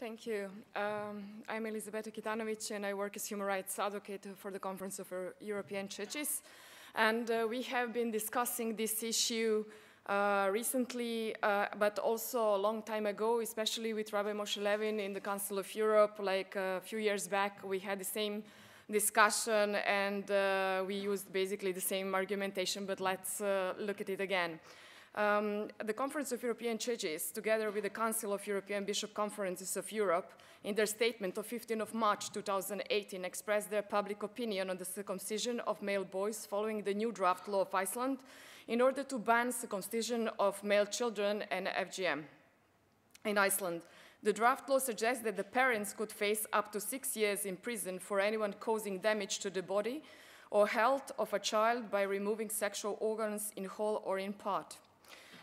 Thank you. I'm Elizabeta Kitanovic, and I work as human rights advocate for the Conference of European Churches. And we have been discussing this issue recently, but also a long time ago, especially with Rabbi Moshe Levin in the Council of Europe. Like a few years back, we had the same discussion, and we used basically the same argumentation, but let's look at it again. The Conference of European Churches, together with the Council of European Bishop Conferences of Europe, in their statement of 15 of March 2018, expressed their public opinion on the circumcision of male boys following the new draft law of Iceland in order to ban circumcision of male children and FGM. In Iceland, the draft law suggests that the parents could face up to 6 years in prison for anyone causing damage to the body or health of a child by removing sexual organs in whole or in part.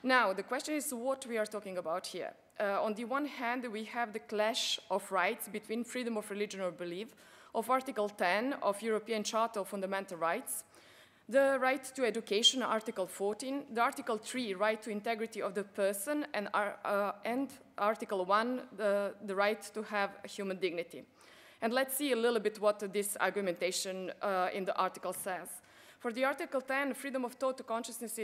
Now, the question is what we are talking about here. On the one hand, we have the clash of rights between freedom of religion or belief of Article 10 of European Charter of Fundamental Rights, the right to education, Article 14, the Article 3, right to integrity of the person, and Article 1, the right to have human dignity. And let's see a little bit what this argumentation in the article says. For the Article 10, freedom of thought, consciousness,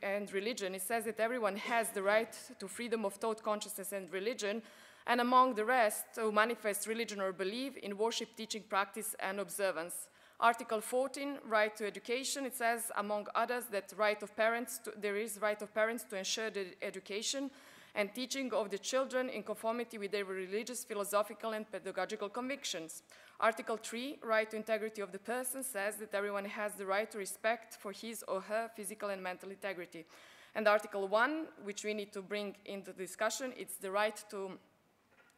and religion, it says that everyone has the right to freedom of thought, consciousness, and religion, and among the rest, to manifest religion or belief in worship, teaching, practice, and observance. Article 14, right to education, it says, among others, that there is right of parents to ensure the education and teaching of the children in conformity with their religious, philosophical, and pedagogical convictions. Article 3, right to integrity of the person, says that everyone has the right to respect for his or her physical and mental integrity. And Article 1, which we need to bring into discussion, it's the right to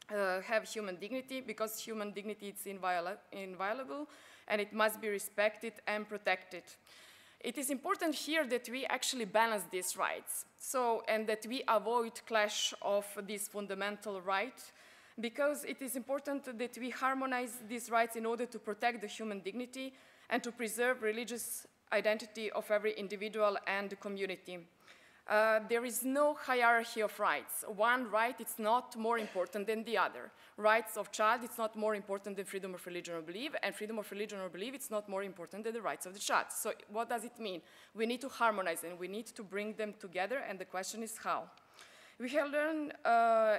have human dignity, because human dignity is inviolable, and it must be respected and protected. It is important here that we actually balance these rights, and that we avoid clash of this fundamental right, because it is important that we harmonize these rights in order to protect the human dignity and to preserve religious identity of every individual and the community. There is no hierarchy of rights. One right is not more important than the other. Rights of child, it's not more important than freedom of religion or belief, and freedom of religion or belief, it's not more important than the rights of the child. So what does it mean? We need to harmonize, and we need to bring them together, and the question is how. We have learned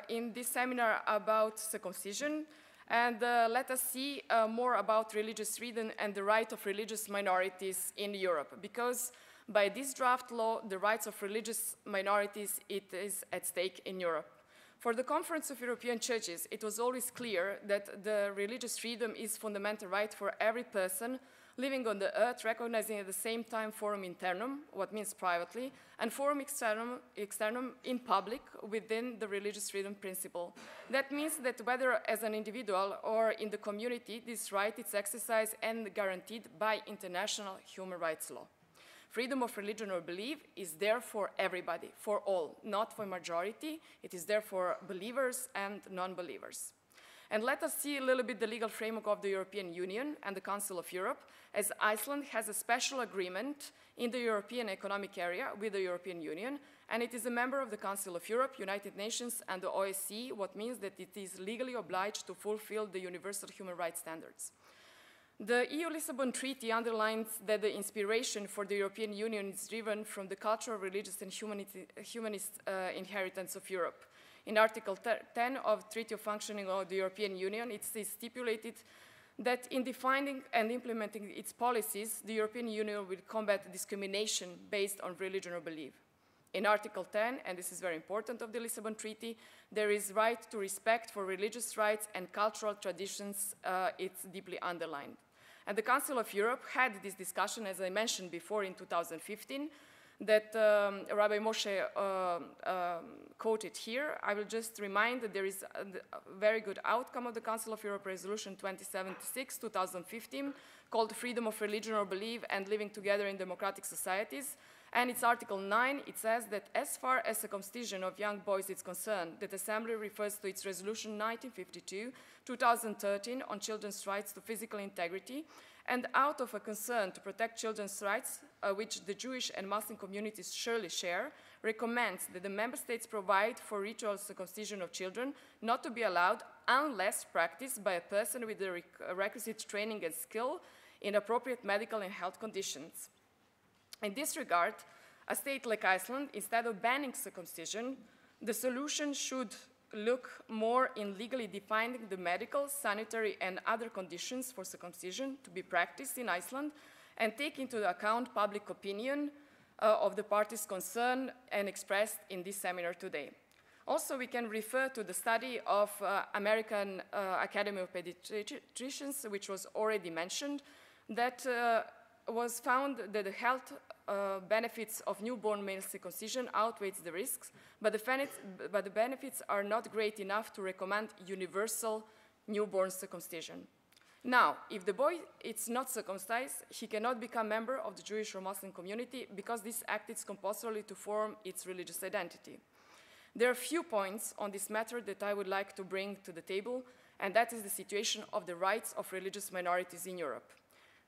in this seminar about circumcision, and let us see more about religious freedom and the right of religious minorities in Europe, because by this draft law, the rights of religious minorities, it is at stake in Europe. For the Conference of European Churches, it was always clear that the religious freedom is fundamental right for every person living on the earth, recognizing at the same time forum internum, what means privately, and forum externum in public within the religious freedom principle. That means that whether as an individual or in the community, this right is exercised and guaranteed by international human rights law. Freedom of religion or belief is there for everybody, for all, not for majority. It is there for believers and non-believers. And let us see a little bit the legal framework of the European Union and the Council of Europe, as Iceland has a special agreement in the European Economic Area with the European Union, and it is a member of the Council of Europe, United Nations, and the OSCE, what means that it is legally obliged to fulfill the universal human rights standards. The EU Lisbon Treaty underlines that the inspiration for the European Union is driven from the cultural, religious, and humanist inheritance of Europe. In Article 10 of the Treaty of Functioning of the European Union, it is stipulated that in defining and implementing its policies, the European Union will combat discrimination based on religion or belief. In Article 10, and this is very important of the Lisbon Treaty, there is right to respect for religious rights and cultural traditions. It's deeply underlined. And the Council of Europe had this discussion, as I mentioned before, in 2015, that Rabbi Moshe quoted here. I will just remind that there is a very good outcome of the Council of Europe Resolution 2076, 2015, called Freedom of Religion or Belief and Living Together in Democratic Societies. And its Article 9, it says that as far as circumcision of young boys is concerned, that Assembly refers to its Resolution 1952, 2013 on children's rights to physical integrity, and out of a concern to protect children's rights, which the Jewish and Muslim communities surely share, recommends that the member states provide for ritual circumcision of children not to be allowed unless practiced by a person with the requisite training and skill in appropriate medical and health conditions. In this regard, a state like Iceland, instead of banning circumcision, the solution should look more in legally defining the medical, sanitary, and other conditions for circumcision to be practiced in Iceland and take into account public opinion of the parties concerned and expressed in this seminar today. Also, we can refer to the study of American Academy of Pediatricians, which was already mentioned, that was found that the health benefits of newborn male circumcision outweighs the risks, but the benefits are not great enough to recommend universal newborn circumcision. Now, if the boy is not circumcised, he cannot become a member of the Jewish or Muslim community because this act is compulsory to form its religious identity. There are a few points on this matter that I would like to bring to the table, and that is the situation of the rights of religious minorities in Europe.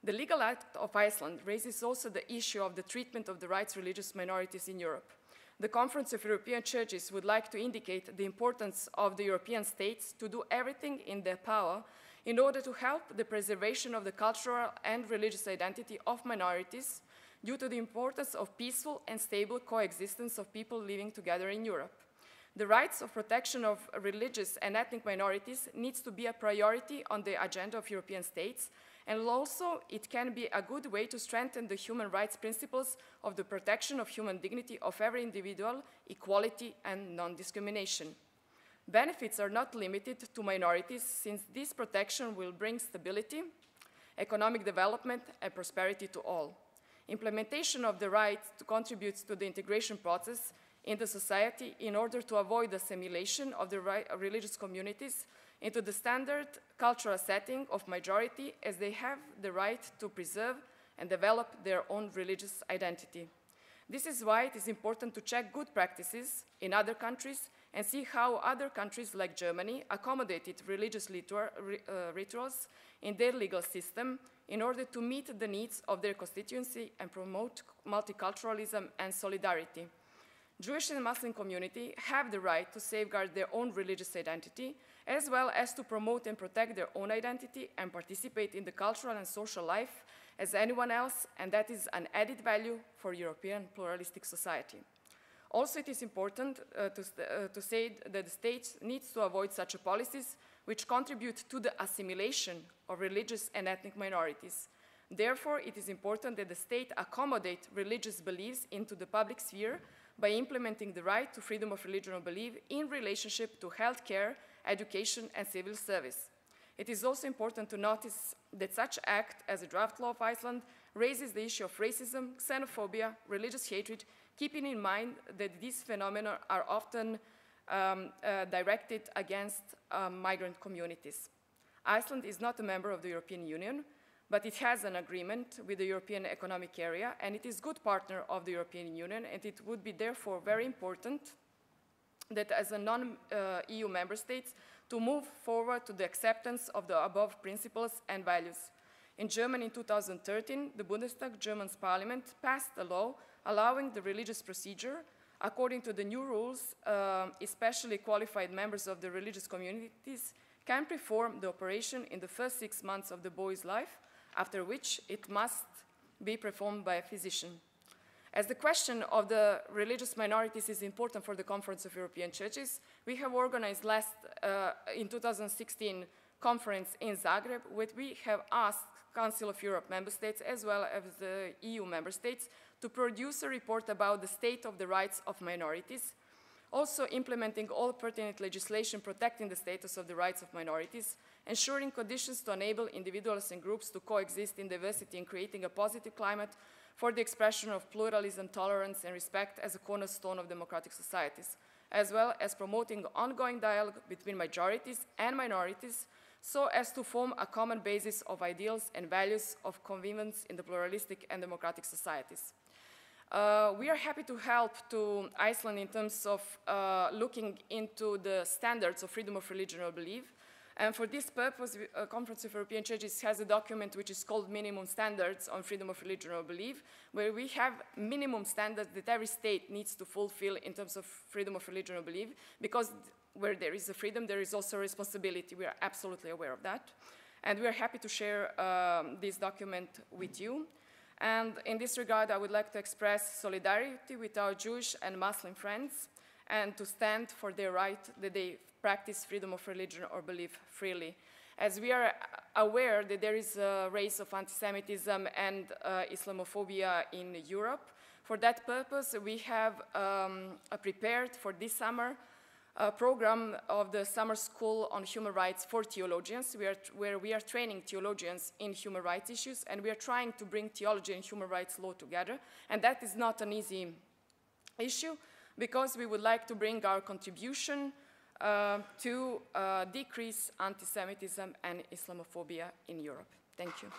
The Legal Act of Iceland raises also the issue of the treatment of the rights of religious minorities in Europe. The Conference of European Churches would like to indicate the importance of the European states to do everything in their power in order to help the preservation of the cultural and religious identity of minorities due to the importance of peaceful and stable coexistence of people living together in Europe. The rights of protection of religious and ethnic minorities needs to be a priority on the agenda of European states, and also it can be a good way to strengthen the human rights principles of the protection of human dignity of every individual, equality and non-discrimination. Benefits are not limited to minorities, since this protection will bring stability, economic development and prosperity to all. Implementation of the right contributes to the integration process in the society in order to avoid the assimilation of the religious communities into the standard cultural setting of majority, as they have the right to preserve and develop their own religious identity. This is why it is important to check good practices in other countries and see how other countries like Germany accommodated religious rituals in their legal system in order to meet the needs of their constituency and promote multiculturalism and solidarity. Jewish and Muslim community have the right to safeguard their own religious identity, as well as to promote and protect their own identity and participate in the cultural and social life as anyone else, and that is an added value for European pluralistic society. Also, it is important to say that the state needs to avoid such policies which contribute to the assimilation of religious and ethnic minorities. Therefore, it is important that the state accommodate religious beliefs into the public sphere by implementing the right to freedom of religion or belief in relationship to healthcare, education, and civil service. It is also important to notice that such act as a draft law of Iceland raises the issue of racism, xenophobia, religious hatred, keeping in mind that these phenomena are often directed against migrant communities. Iceland is not a member of the European Union, but it has an agreement with the European Economic Area, and it is a good partner of the European Union, and it would be therefore very important that as a non-EU member state to move forward to the acceptance of the above principles and values. In Germany in 2013, the Bundestag, German's parliament, passed a law allowing the religious procedure. According to the new rules, especially qualified members of the religious communities can perform the operation in the first 6 months of the boy's life, after which it must be performed by a physician. As the question of the religious minorities is important for the Conference of European Churches, we have organized in 2016 conference in Zagreb, where we have asked Council of Europe member states as well as the EU member states to produce a report about the state of the rights of minorities, also implementing all pertinent legislation protecting the status of the rights of minorities, ensuring conditions to enable individuals and groups to coexist in diversity and creating a positive climate for the expression of pluralism, tolerance, and respect as a cornerstone of democratic societies, as well as promoting ongoing dialogue between majorities and minorities so as to form a common basis of ideals and values of convivence in the pluralistic and democratic societies. We are happy to help to Iceland in terms of looking into the standards of freedom of religion or belief, And for this purpose, a Conference of European Churches has a document which is called Minimum Standards on Freedom of Religion or Belief, where we have minimum standards that every state needs to fulfill in terms of freedom of religion or belief, because where there is a freedom, there is also a responsibility. We are absolutely aware of that. And we are happy to share this document with you. And in this regard, I would like to express solidarity with our Jewish and Muslim friends and to stand for their right that they practice freedom of religion or belief freely. As we are aware that there is a rise of anti-Semitism and Islamophobia in Europe, for that purpose, we have prepared for this summer a program of the Summer School on Human Rights for Theologians, where we are training theologians in human rights issues, and we are trying to bring theology and human rights law together. And that is not an easy issue, because we would like to bring our contribution to decrease anti-Semitism and Islamophobia in Europe. Thank you.